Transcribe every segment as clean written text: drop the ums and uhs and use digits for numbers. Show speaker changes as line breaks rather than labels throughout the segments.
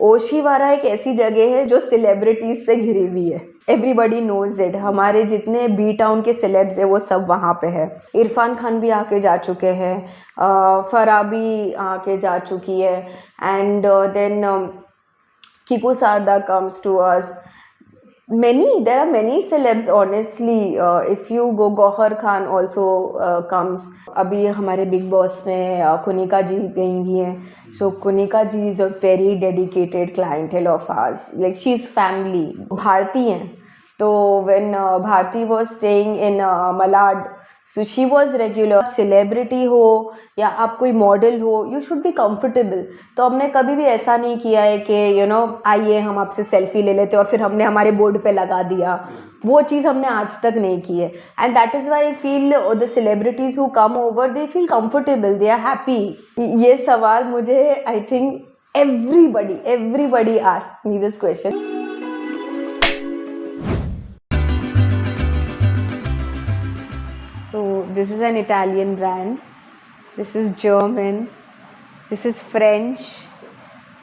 ओशीवारा एक ऐसी जगह है जो सेलिब्रिटीज से घिरी हुई है, एवरीबडी नोज इट। हमारे जितने बी टाउन के सेलेब्स है वो सब वहाँ पे है। इरफान खान भी आके जा चुके हैं, फराह भी आके जा चुकी है, and then Kiku Sarda comes to us. There are many celebs honestly. If you go, Gauhar Khan also comes. अभी हमारे बिग बॉस में कुनिका जी गई हुई हैं. So Kunika ji is a very dedicated clientele of ours. Like she is family. Bharti हैं. तो when Bharti was staying in Malad, so she was regular. Celebrity हो या आप कोई मॉडल हो, यू शुड बी कंफर्टेबल। तो हमने कभी भी ऐसा नहीं किया है कि आइए हम आपसे सेल्फी ले लेते और फिर हमने हमारे बोर्ड पे लगा दिया, वो चीज़ हमने आज तक नहीं की है। And that is why I feel the celebrities who come over they feel comfortable, they are happy. ये सवाल मुझे I think everybody ask me this question. So this is an Italian brand, this is German, this is French,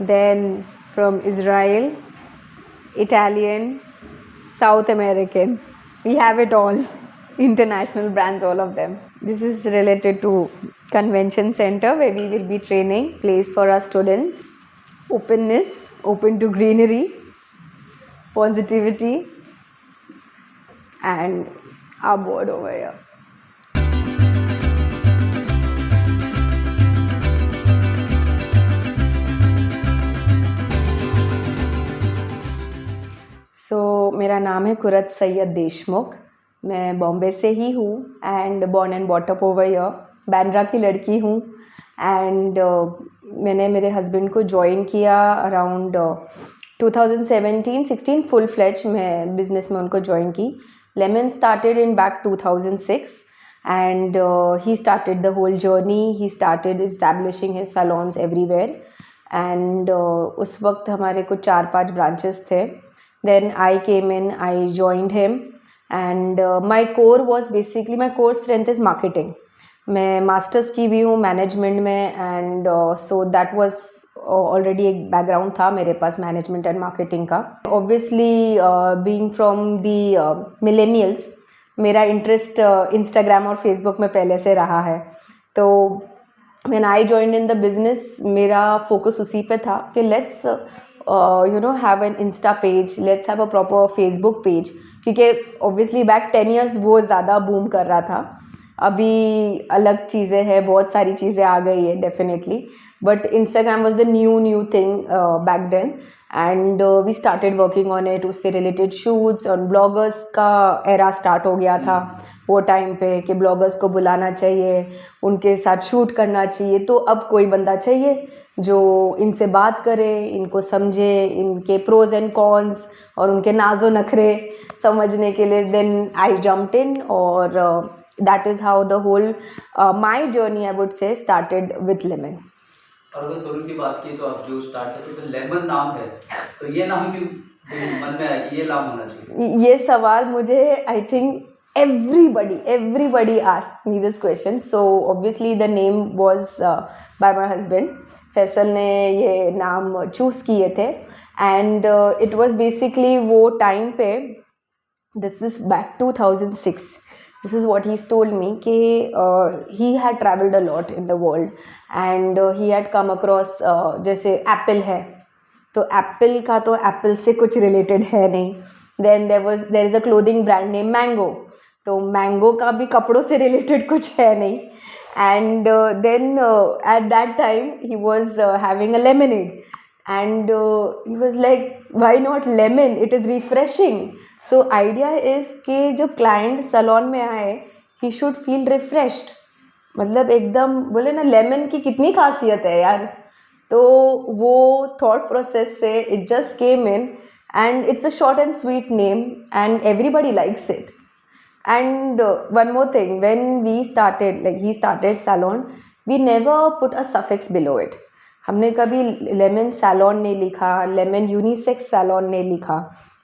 then from Israel, Italian, South American. We have it all, international brands, all of them. This is related to convention center where we will be training, place for our students. Openness, open to greenery, positivity, and our board over here. मेरा नाम है कुरत सैयद देशमुख। मैं बॉम्बे से ही हूँ and born and bought up over here. Bandra की लड़की हूँ एंड मैंने मेरे हस्बैंड को ज्वाइन किया अराउंड 2017-16 फुल फ्लेज में बिज़नेस में उनको ज्वाइन की। Lemon started in back 2006 and he started the whole journey. He started establishing his salons everywhere and उस वक्त हमारे कुछ 4-5 ब्रांचेस थे। Then I came in, I joined him and my core was basically, my core strength is marketing. मैं masters की भी हूँ management में and so that was already एक बैकग्राउंड था मेरे पास मैनेजमेंट एंड मार्केटिंग का। Obviously being from the millennials, मेरा इंटरेस्ट इंस्टाग्राम और फेसबुक में पहले से रहा है। तो when I joined in the business मेरा फोकस उसी पे था कि let's have an Insta page, let's have a proper Facebook page, क्योंकि obviously back 10 years वो ज़्यादा बूम कर रहा था। अभी अलग चीज़ें हैं, बहुत सारी चीज़ें आ गई है definitely, but Instagram was the new thing back then and we started working on it। उससे रिलेटेड शूट्स और ब्लॉगर्स का एरा स्टार्ट हो गया था वो टाइम पे कि ब्लॉगर्स को बुलाना चाहिए, उनके साथ शूट करना चाहिए। तो अब कोई बंदा चाहिए जो इनसे बात करे, इनको समझे, इनके प्रोज एंड कॉन्स और उनके नाज़ो नखरे समझने के लिए। देन आई जम्प्ड इन और that is how the whole my journey I would say started with Lemon.
और अगर सलून की बात की तो आप जो स्टार्ट करते तो लेमन नाम है, तो ये नाम क्यों मन में आया कि ये नाम होना चाहिए?
ये सवाल मुझे I think everybody asked me this question. So obviously the name was by my husband. Faisal ने ये नाम चूज़ किए थे एंड इट वाज बेसिकली वो टाइम पे, this is back 2006, this is what he told me कि he had travelled a lot in the world and he had come across, जैसे apple है तो एप्पल का तो एप्पल से कुछ रिलेटेड है नहीं। Then there is a clothing brand name Mango, तो मैंगो का भी कपड़ों से रिलेटेड कुछ है नहीं। And then at that time he was having a lemonade and he was like, why not lemon, it is refreshing. So idea is कि जब client salon में आए he should feel refreshed, मतलब एकदम बोले ना लेमन की कितनी खासियत है यार। तो वो thought process से it just came in and it's a short and sweet name and everybody likes it. And one more thing, when we started, like he started salon, we never put a suffix below it. हमने कभी lemon salon नहीं लिखा, lemon unisex salon नहीं लिखा,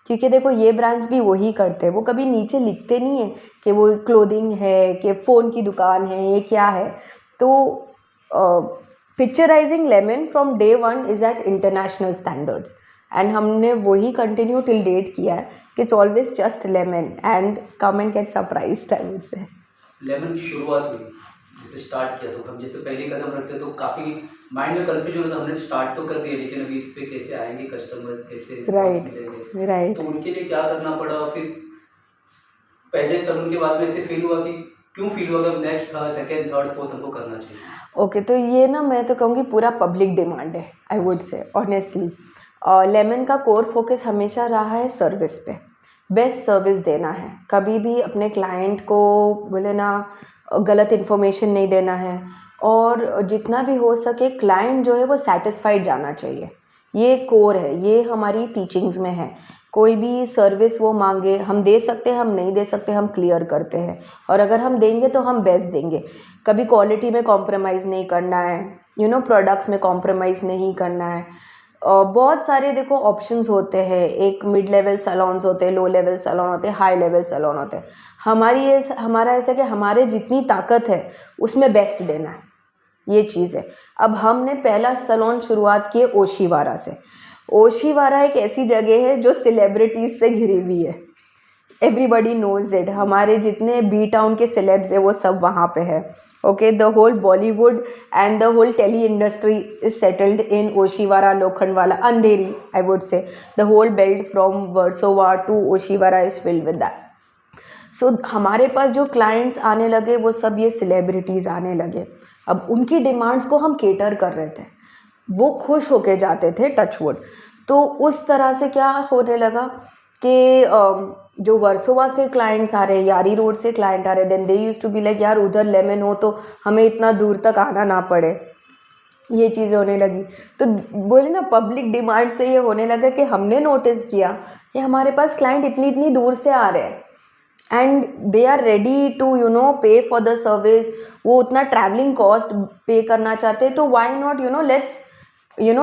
क्योंकि देखो ये brands भी वही करते हैं, वो कभी नीचे लिखते नहीं है कि वो क्लोथिंग है, कि फ़ोन की दुकान है, ये क्या है। तो picturising Lemon from day one is at international standards and हमने वही कंटिन्यू टिल डेट किया है कि it's always just Lemon and come and get surprised I would say.
Lemon की शुरुआत हुई, जैसे स्टार्ट किया तो हम जैसे पहले कदम रखते तो काफ़ी माइंड में कंफ्यूजन होता, हमने स्टार्ट तो कर दिया लेकिन अभी इस पे कैसे आएंगे कस्टमर्स, कैसे रिस्पॉन्स मिलेंगे,
राइट।
तो उनके लिए क्या करना पड़ा। और फिर पहले सलून के बाद में ऐसे फील हुआ कि क्यों फील हुआ कि नेक्स्ट था सेकेंड थर्ड फोर्थ हमको करना चाहिए।
ओके तो ये ना मैं तो कहूँगी पूरा पब्लिक डिमांड है आई वुड से ऑनेस्टली। लेमन का कोर फोकस हमेशा रहा है सर्विस पे, बेस्ट सर्विस देना है, कभी भी अपने क्लाइंट को बोले ना गलत इन्फॉर्मेशन नहीं देना है, और जितना भी हो सके क्लाइंट जो है वो सेटिस्फाइड जाना चाहिए। ये कोर है, ये हमारी टीचिंग्स में है। कोई भी सर्विस वो मांगे हम दे सकते हैं, हम नहीं दे सकते हम क्लियर करते हैं, और अगर हम देंगे तो हम बेस्ट देंगे। कभी क्वालिटी में कॉम्प्रोमाइज़ नहीं करना है, प्रोडक्ट्स में कॉम्प्रोमाइज़ नहीं करना है। बहुत सारे देखो ऑप्शंस होते हैं, एक मिड लेवल सैलून्स होते हैं, लो लेवल सैलून होते हैं, हाई लेवल सैलून होते हैं। हमारा ऐसा कि हमारे जितनी ताकत है उसमें बेस्ट देना है, ये चीज़ है। अब हमने पहला सैलून शुरुआत की है ओशीवारा से। ओशीवारा एक ऐसी जगह है जो सेलिब्रिटीज़ से घिरी हुई है, एवरीबडी नोज इट। हमारे जितने बी टाउन के सेलेब्स है वो सब वहाँ पे है। Okay, the whole Bollywood and the whole tele industry is settled in Oshiwara, Lokhandwala, Andheri I would say. The whole belt from Versova to Oshiwara is filled with that. So हमारे पास जो क्लाइंट्स आने लगे वो सब ये सेलिब्रिटीज़ आने लगे। अब उनकी डिमांड्स को हम केटर कर रहे थे, वो खुश होके जाते थे, टचवुड। तो उस तरह से क्या होने लगा कि जो वर्सोवा से क्लाइंट्स आ रहे हैं, यारी रोड से क्लाइंट आ रहे, then they used to be like यार उधर लेमन हो तो हमें इतना दूर तक आना ना पड़े, ये चीज़ें होने लगी। तो बोले ना पब्लिक डिमांड से ये होने लगा कि हमने नोटिस किया कि हमारे पास क्लाइंट इतनी इतनी दूर से आ रहे हैं and they are ready to pay for the service. वो उतना ट्रैवलिंग कॉस्ट पे करना चाहते हैं, तो why not let's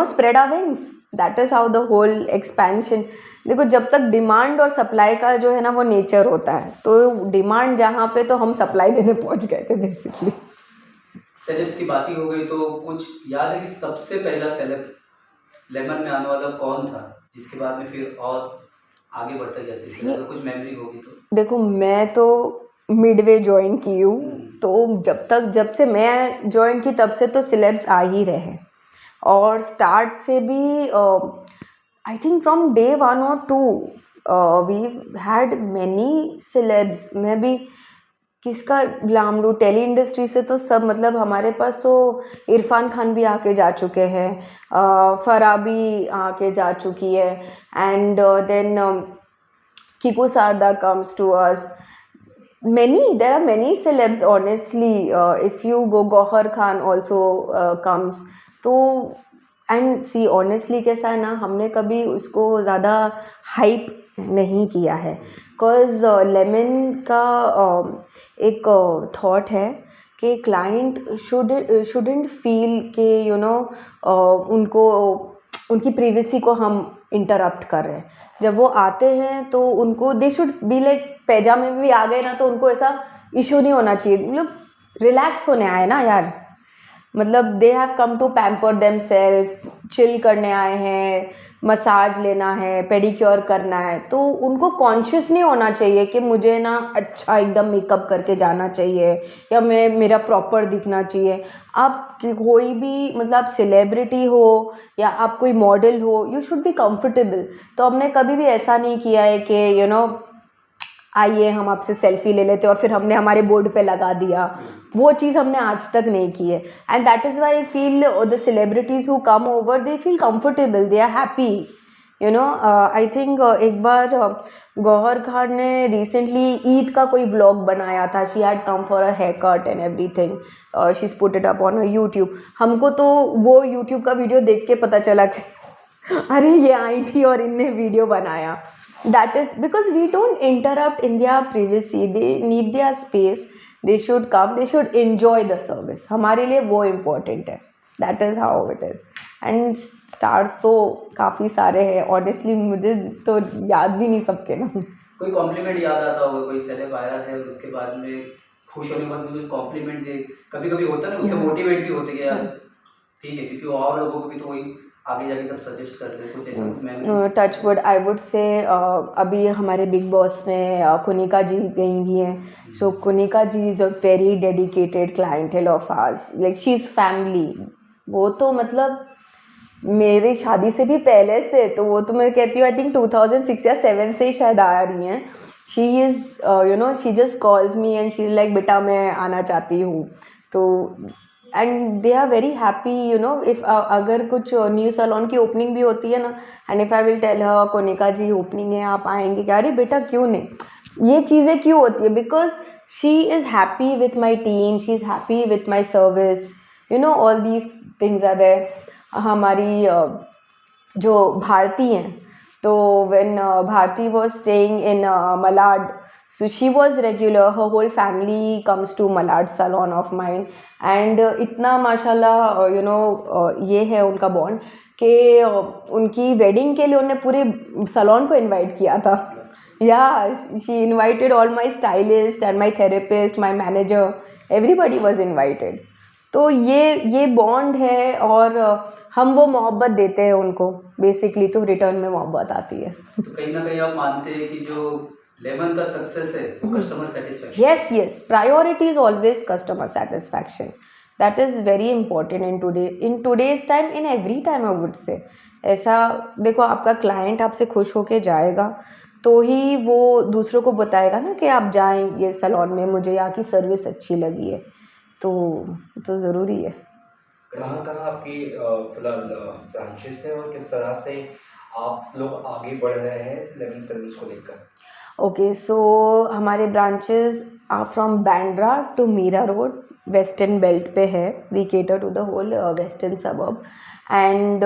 spread our wings. That is how the whole expansion. देखो जब तक डिमांड और सप्लाई का जो है ना वो नेचर होता है, तो डिमांड जहाँ पे तो हम सप्लाई देने पहुँच गए थे बेसिकली।
सेलेब्स की बात ही हो गई तो कुछ याद है कि सबसे पहला सेलेब लेमन में आने वाला कौन था, जिसके बाद में फिर और आगे बढ़ता गया सिलसिला, अगर कुछ मेमोरी होगी तो।
देखो मैं तो मिडवे ज्वाइन की हूँ, तो जब से मैं ज्वाइन की तब से तो सिलेब्स आ ही रहे हैं, और स्टार्ट से भी I think from day 1 or 2 we had many celebs. मैं भी किसका नाम लूँ, टेली इंडस्ट्री से तो सब, मतलब हमारे पास तो इरफान खान भी आके जा चुके हैं, फराह भी आके जा चुकी है, and then Kipu Sarda comes to us. there are many celebs honestly, if you go Gauhar Khan also comes। तो एंड सी ऑनेस्टली कैसा है ना, हमने कभी उसको ज़्यादा हाइप नहीं किया है, बिकॉज लेमन का एक थॉट है कि क्लाइंट शुडंट फील कि उनको उनकी प्रिवेसी को हम इंटरप्ट कर रहे हैं। जब वो आते हैं तो उनको दे शुड बी लाइक, पैजामे में भी आ गए ना तो उनको ऐसा इशू नहीं होना चाहिए, मतलब रिलैक्स होने आए ना यार, मतलब they have come to pamper themselves, chill करने आए हैं, मसाज लेना है, पेडिक्योर करना है, तो उनको कॉन्शियस नहीं होना चाहिए कि मुझे ना अच्छा एकदम मेकअप करके जाना चाहिए या मेरा प्रॉपर दिखना चाहिए। आप कोई भी, मतलब आप सेलिब्रिटी हो या आप कोई मॉडल हो, यू शुड बी कंफर्टेबल। तो हमने कभी भी ऐसा नहीं किया है कि आइए हम आपसे सेल्फी ले लेते और फिर हमने हमारे बोर्ड पे लगा दिया, वो चीज़ हमने आज तक नहीं की है। And that is why I feel the celebrities who come over, they feel comfortable, they are happy. I think एक बार गौहर खान ने रिसेंटली ईद का कोई व्लॉग बनाया था, she had come for a hair cut and everything, she is put it up on YouTube. हमको तो वो यूट्यूब का वीडियो देख के पता चला कि अरे ये आई थी और इनने वीडियो बनाया। That is because we don't interrupt in their privacy, they need their space, they should come, they should enjoy the service। हमारे लिए वो important है, that is how it is। and stars तो काफ़ी सारे हैं, honestly मुझे तो याद भी नहीं सबके ना।
कोई कॉम्प्लीमेंट याद आता होगा, कोई सेलेब आया है और उसके बाद में खुश होने के बाद मुझे कॉम्प्लीमेंट दे, कभी कभी होता है ना, उससे मोटिवेट भी होते कि यार ठीक है, क्योंकि और लोगों को भी तो वही आगे जाके सब सजेस्ट करते हैं, कुछ ऐसा memories.
Touch would I would से अभी हमारे बिग बॉस में कुनिका जी गई हुई हैं. So Kunika ji is a very dedicated clientele of ours, like she is family. वो तो मतलब मेरी शादी से भी पहले से, तो वो तो मैं कहती हूँ आई थिंक 2006 या 7 से ही शायद आ रही हैं. She is she just calls me and she is like बेटा मैं आना चाहती हूँ. तो and they are very happy if अगर कुछ न्यू सैलून की ओपनिंग भी होती है ना, and if I will tell her Konika ji opening है आप आएंगे क्या, अरे बेटा क्यों नहीं. ये चीज़ें क्यों होती है, because she is happy with my team, she is happy with my service, all these things are there. हमारी जो भारती हैं, तो when Bharti was staying in Malad, so she was regular, her whole family comes to Malad salon of mine, and इतना माशाल्लाह ये है उनका bond कि उनकी वेडिंग के लिए उन्होंने पूरे सलोन को इनवाइट किया था. या she invited all my stylist and my therapist, my manager, everybody was invited. तो ये बॉन्ड है, और हम वो मोहब्बत देते हैं उनको बेसिकली, तो रिटर्न में मोहब्बत आती है.
तो कहीं ना कहीं आप मानते हैं कि जो लेमन का सक्सेस है वो customer satisfaction.
Yes, priority is always customer satisfaction. That is very important in today's time, in every time I would say. ऐसा देखो, आपका क्लाइंट आपसे खुश होके जाएगा तो ही वो दूसरों को बताएगा ना कि आप जाएं ये सैलून में, मुझे यहाँ की सर्विस अच्छी लगी है. तो ज़रूरी है.
कहाँ कहाँ आपकी फिलहाल ब्रांचेस हैं और किस तरह से आप लोग आगे बढ़ रहे हैं लेमन सर्विस को लेकर?
ओके, सो हमारे branches are from Bandra to Mira Road, western belt पे है. We cater to the whole western suburb, and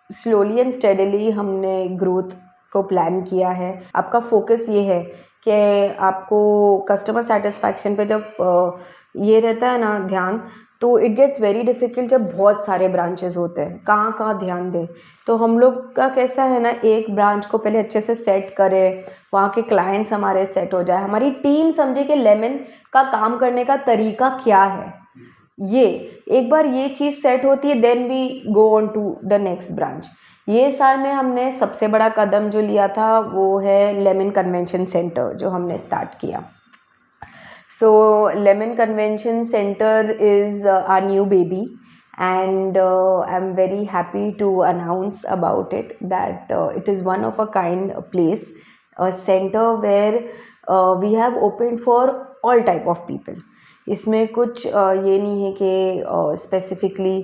slowly and steadily हमने ग्रोथ को प्लान किया है. आपका फोकस ये है कि आपको कस्टमर सेटिस्फैक्शन पे जब ये रहता है ना ध्यान, तो इट गेट्स वेरी डिफ़िकल्ट जब बहुत सारे ब्रांचेस होते हैं, कहाँ कहाँ ध्यान दें. तो हम लोग का कैसा है ना, एक ब्रांच को पहले अच्छे से सेट करें, वहाँ के क्लाइंट्स हमारे सेट हो जाए, हमारी टीम समझे कि लेमन का काम करने का तरीका क्या है. ये एक बार ये चीज़ सेट होती है, then we go on to the next branch. ये साल में हमने सबसे बड़ा कदम जो लिया था वो है लेमन कन्वेंशन सेंटर जो हमने स्टार्ट किया. So Lemon Convention Center is our new baby, and I'm very happy to announce about it that it is one of a kind place, a center where we have opened for all type of people. इसमें कुछ ये नहीं है कि specifically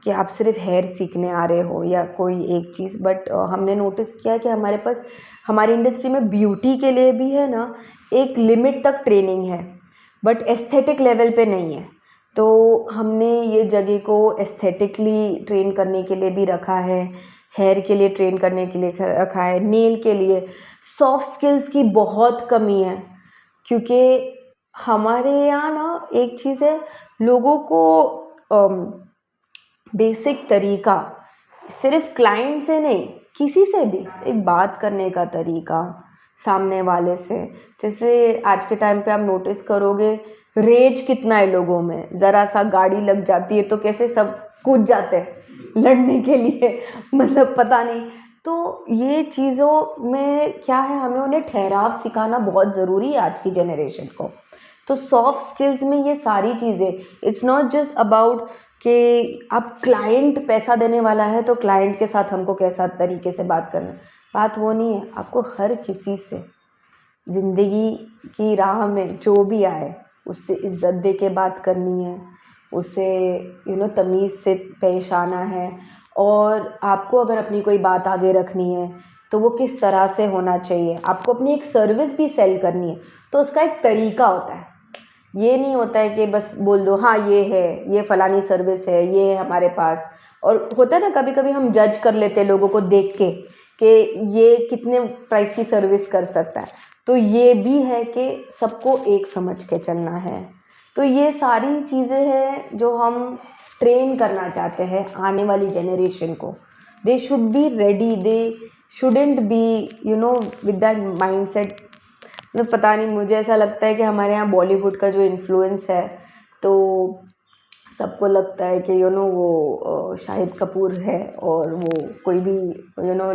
कि आप सिर्फ hair सीखने आ रहे हो या कोई एक चीज़, बट हमने नोटिस किया कि हमारे पास हमारी इंडस्ट्री में ब्यूटी के लिए भी है ना एक लिमिट तक ट्रेनिंग है, बट एस्थेटिक लेवल पे नहीं है. तो हमने ये जगह को एस्थेटिकली ट्रेन करने के लिए भी रखा है, हेयर के लिए ट्रेन करने के लिए रखा है, नेल के लिए. सॉफ्ट स्किल्स की बहुत कमी है, क्योंकि हमारे यहाँ ना एक चीज़ है, लोगों को बेसिक तरीका सिर्फ क्लाइंट से नहीं, किसी से भी एक बात करने का तरीका सामने वाले से. जैसे आज के टाइम पे आप नोटिस करोगे रेज कितना है लोगों में, ज़रा सा गाड़ी लग जाती है तो कैसे सब कूद जाते हैं लड़ने के लिए, मतलब पता नहीं. तो ये चीज़ों में क्या है, हमें उन्हें ठहराव सिखाना बहुत ज़रूरी है आज की जनरेशन को. तो सॉफ्ट स्किल्स में ये सारी चीज़ें, इट्स नॉट जस्ट अबाउट कि आप क्लाइंट पैसा देने वाला है तो क्लाइंट के साथ हमको कैसा तरीके से बात करना, बात वो नहीं है. आपको हर किसी से ज़िंदगी की राह में जो भी आए उससे इज़्ज़त दे के बात करनी है, उससे तमीज़ से पेश आना है. और आपको अगर अपनी कोई बात आगे रखनी है तो वो किस तरह से होना चाहिए. आपको अपनी एक सर्विस भी सेल करनी है तो उसका एक तरीका होता है. ये नहीं होता है कि बस बोल दो हाँ ये है, ये फ़लानी सर्विस है, ये है हमारे पास. और होता है ना कभी कभी हम जज कर लेते हैं लोगों को देख के कि ये कितने प्राइस की सर्विस कर सकता है. तो ये भी है कि सबको एक समझ के चलना है. तो ये सारी चीज़ें हैं जो हम ट्रेन करना चाहते हैं आने वाली जनरेशन को. They should be ready, they shouldn't be with that mindset. पता नहीं, मुझे ऐसा लगता है कि हमारे यहाँ बॉलीवुड का जो इन्फ्लुएंस है, तो सबको लगता है कि वो शाहिद कपूर है और वो कोई भी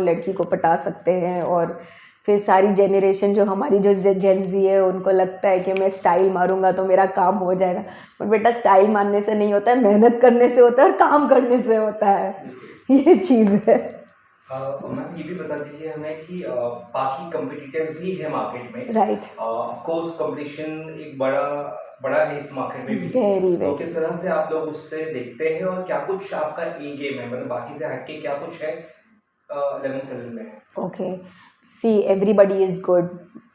लड़की को पटा सकते हैं, और फिर सारी जेनरेशन जो हमारी जो जेनजी है उनको लगता है कि मैं स्टाइल मारूंगा तो मेरा काम हो जाएगा। पर बेटा स्टाइल मारने से नहीं होता है, मेहनत करने से होता है और काम करने से होता है, ये चीज़ है।
मैम ये भी बता दीजिए हमें कि बाकी कंपटीटर्स भी है मार्केट में,
राइट,
ऑफ कोर्स कंपटीशन एक बड़ा बड़ा है इस मार्केट में भी,
वेरी
तो
वेरी।
किस तरह से आप लोग उससे देखते हैं और क्या कुछ आपका ए गेम है, मतलब बाकी से हटके क्या कुछ है 11/7 में?
Okay, see, everybody is good,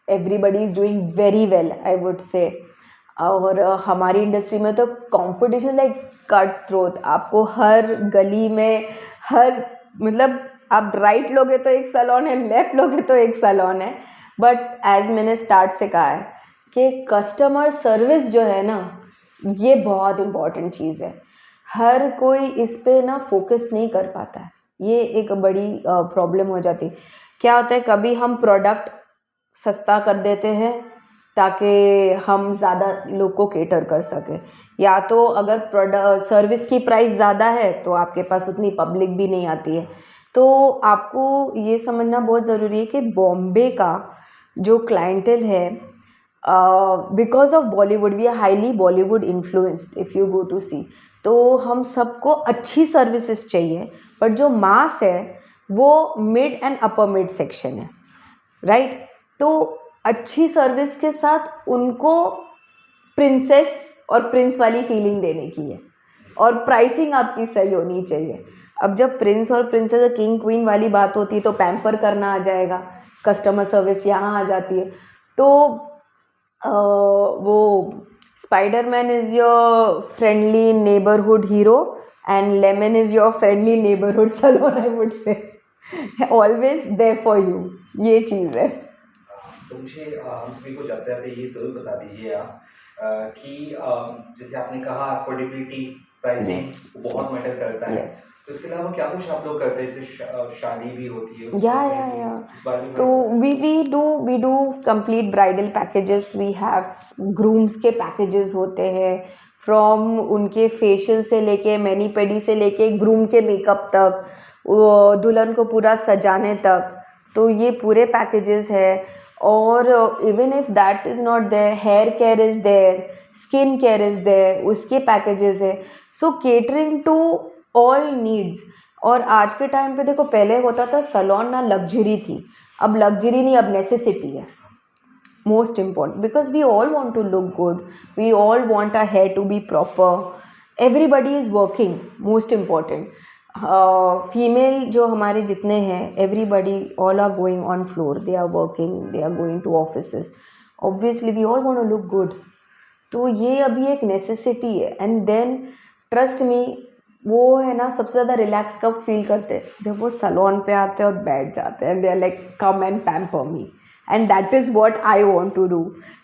everybody is doing very well, I would say. और हमारी इंडस्ट्री में तो कंपटीशन लाइक कट थ्रोट, आपको हर गली में हर मतलब आप राइट लोगे तो एक सैलून है, लेफ्ट लोगे तो एक सैलून है। बट एज मैंने स्टार्ट से कहा है कि कस्टमर सर्विस जो है ना, ये बहुत इम्पॉर्टेंट चीज़ है। हर कोई इस पे ना फोकस नहीं कर पाता है, ये एक बड़ी प्रॉब्लम हो जाती है। क्या होता है, कभी हम प्रोडक्ट सस्ता कर देते हैं ताकि हम ज़्यादा लोग को केटर कर सकें, या तो अगर प्रोडक्ट सर्विस की प्राइस ज़्यादा है तो आपके पास उतनी पब्लिक भी नहीं आती है। तो आपको ये समझना बहुत ज़रूरी है कि बॉम्बे का जो क्लाइंटेल है, because of Bollywood, we are highly Bollywood influenced if you go to see, तो हम सबको अच्छी सर्विसेज चाहिए, बट जो मास है वो mid and upper mid section है, राइट। तो अच्छी सर्विस के साथ उनको प्रिंसेस और प्रिंस वाली फीलिंग देने की है, और प्राइसिंग आपकी सही होनी चाहिए। अब जब प्रिंस और प्रिंसेस किंग क्वीन वाली बात होती है तो पैम्पर करना आ जाएगा, कस्टमर सर्विस यहाँ आ जाती है। तो वो Spiderman is your friendly neighbourhood hero and Lemon is your friendly neighbourhood salon, I would say always there for you, ये चीज़ है।
तो मुझे हम सभी को जाते जाते ये ज़रूर बता दीजिए आप कि जैसे आपने कहा अफोर्डेबिलिटी, प्राइसिंग बहुत मैटर करता है,
Yes.
तो इसके अलावा क्या कुछ आप लोग करते हैं? जैसे शादी भी होती है,
या
इस बारे में
तो we do complete bridal packages, we have grooms के packages होते हैं, from उनके फेशियल से लेके मैनी पेडी से लेके ग्रूम के मेकअप तक, वो दुल्हन को पूरा सजाने तक, तो ये पूरे पैकेजेस है। और even if that is not there, hair care is there, skin care is there, उसके पैकेजेस है। So catering to all needs. और आज के टाइम पे देखो, पहले होता था सैलून ना लग्जरी थी, अब लग्जरी नहीं, अब नेसेसिटी है, most important, because we all want to look good, we all want our hair to be proper, everybody is working, most important। Female जो हमारे जितने हैं, everybody all are going on floor, they are working, they are going to offices, obviously we all want to look good। तो ये अभी एक necessity है। And then trust me, वो है ना, सबसे ज़्यादा रिलैक्स कब फील करते हैं, जब वो सैलून पे आते हैं और बैठ जाते हैं, they are like come and pamper me, and that is what I want to do,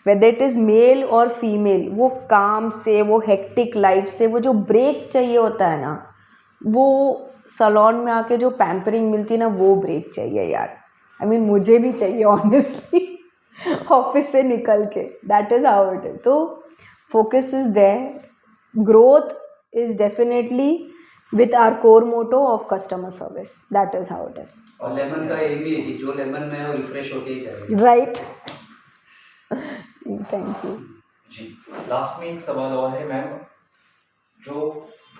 whether it is male और फीमेल। वो काम से, वो हेक्टिक लाइफ से, वो जो ब्रेक चाहिए होता है ना, वो सैलून में आके जो पैम्परिंग मिलती है ना, वो ब्रेक चाहिए यार। आई मीन मुझे भी चाहिए ऑनेस्टली, ऑफिस से निकल के, that is how it is. तो focus is there, growth is definitely with our core motto of customer service, that is how it is,
और लेमन का ये भी है कि जो लेमन में है वो रिफ्रेश होके ही जाएगा,
right। Thank you।
जी। लास्ट में एक सवाल और है मैम, जो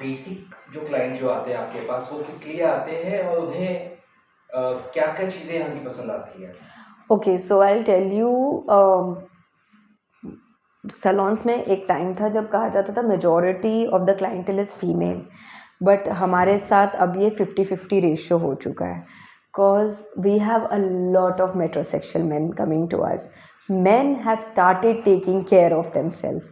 बेसिक जो क्लाइंट जो आते हैं आपके पास, वो किस लिए आते हैं और उन्हें क्या क्या चीज़ें यहाँ की पसंद आती है?
Okay, so I'll tell you, salons में एक टाइम था जब कहा जाता था majority of the clientele is female, but हमारे साथ अब ये 50-50 रेशियो हो चुका है, because we have a lot of metrosexual man coming to us. Man have started taking care of themself,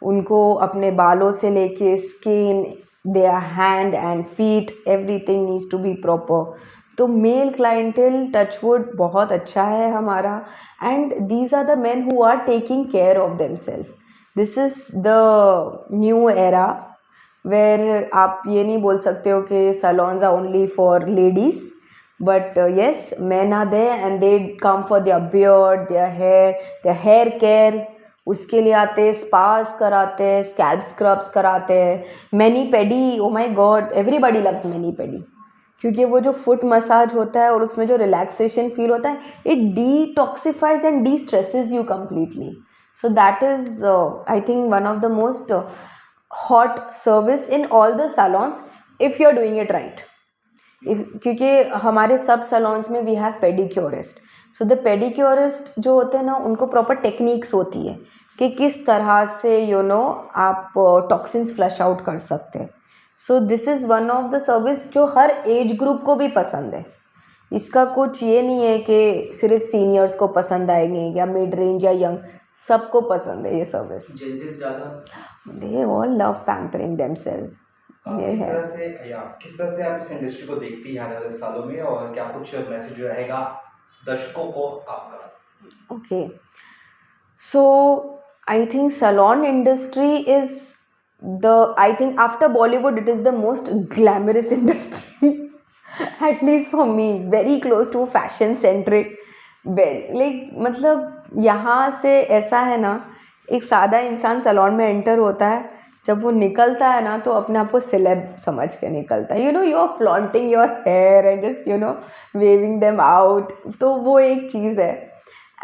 उनको अपने बालों से लेके skin, there hand and feet, everything needs to be proper. तो मेल क्लाइंटेल टचवुड बहुत अच्छा है हमारा, and these are the man who are taking care of themselves. This is the new era where आप ये नहीं बोल सकते हो कि salons are only for ladies, but yes, men are there and they come for their beard, their hair care, उसके लिए आते हैं, स्पास कराते हैं, स्कैल्प स्क्रब्स कराते हैं, mani pedi, oh my god everybody loves mani pedi, क्योंकि वो जो फुट मसाज होता है और उसमें जो रिलैक्सेशन फील होता है, it detoxifies and destresses you completely. So that is I think one of the most hot service in all the salons if you are doing it right. क्योंकि हमारे सब सैलॉन्स में we have pedicurist. So the pedicurist जो होते हैं ना, उनको प्रॉपर टेक्निक्स होती है कि किस तरह से आप टॉक्सिन्स फ्लश आउट कर सकते हैं. So this is one of the service जो हर एज ग्रुप को भी पसंद है. इसका कुछ ये नहीं है कि सिर्फ सीनियर्स को पसंद आएंगे या मिड रेंज या यंग, सबको पसंद है ये सर्विस.
जेंट्स ज़्यादा
they all love pampering themselves.
किस तरह से आप इस इंडस्ट्री को देखती हैं आने वाले सालों में, और क्या कुछ मैसेज रहेगा दर्शकों को आपका?
Okay, so I think salon industry is I think after Bollywood it is the most glamorous industry at least for me, very close to fashion centric, very like मतलब यहाँ से ऐसा है ना, एक सादा इंसान सैलून में एंटर होता है, जब वो निकलता है ना तो अपने आप को सेलेब समझ के निकलता है. You are flaunting your hair and just waving them out. तो वो एक चीज़ है.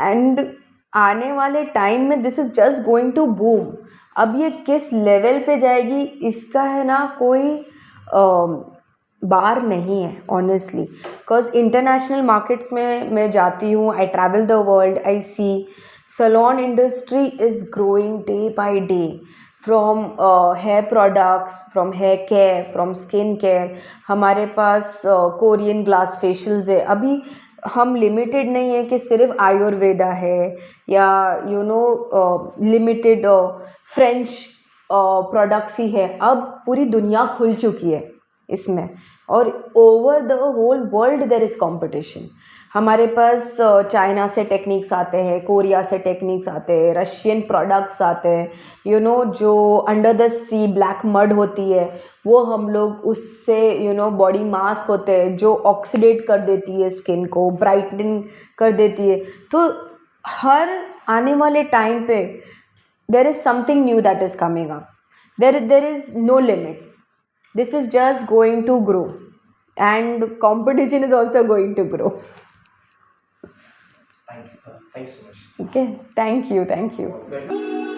एंड आने वाले टाइम में this is just going to boom. अब ये किस लेवल पे जाएगी इसका है ना कोई बार नहीं है ऑनेस्टली, बिकॉज इंटरनेशनल मार्केट्स में मैं जाती हूँ, I travel the world, I see salon industry is growing day by day. From hair products, from hair care, from skin care. हमारे पास कोरियन ग्लास फेशियल्स है. अभी हम लिमिटेड नहीं है कि सिर्फ आयुर्वेदा है या लिमिटेड फ्रेंच प्रोडक्ट्स ही है. अब पूरी दुनिया खुल चुकी है इसमें, और over the whole world there is competition. हमारे पास चाइना से टेक्निक्स आते हैं, कोरिया से टेक्निक्स आते हैं, रशियन प्रोडक्ट्स आते हैं. जो under the sea black mud होती है वो हम लोग उससे बॉडी मास्क होते हैं जो ऑक्सीडेट कर देती है स्किन को, ब्राइटनिंग कर देती है. तो हर आने वाले टाइम पे there is something new that is coming up. There is no limit. This is just going to grow and competition is also going to grow.
Thank you so much.
Okay, thank you.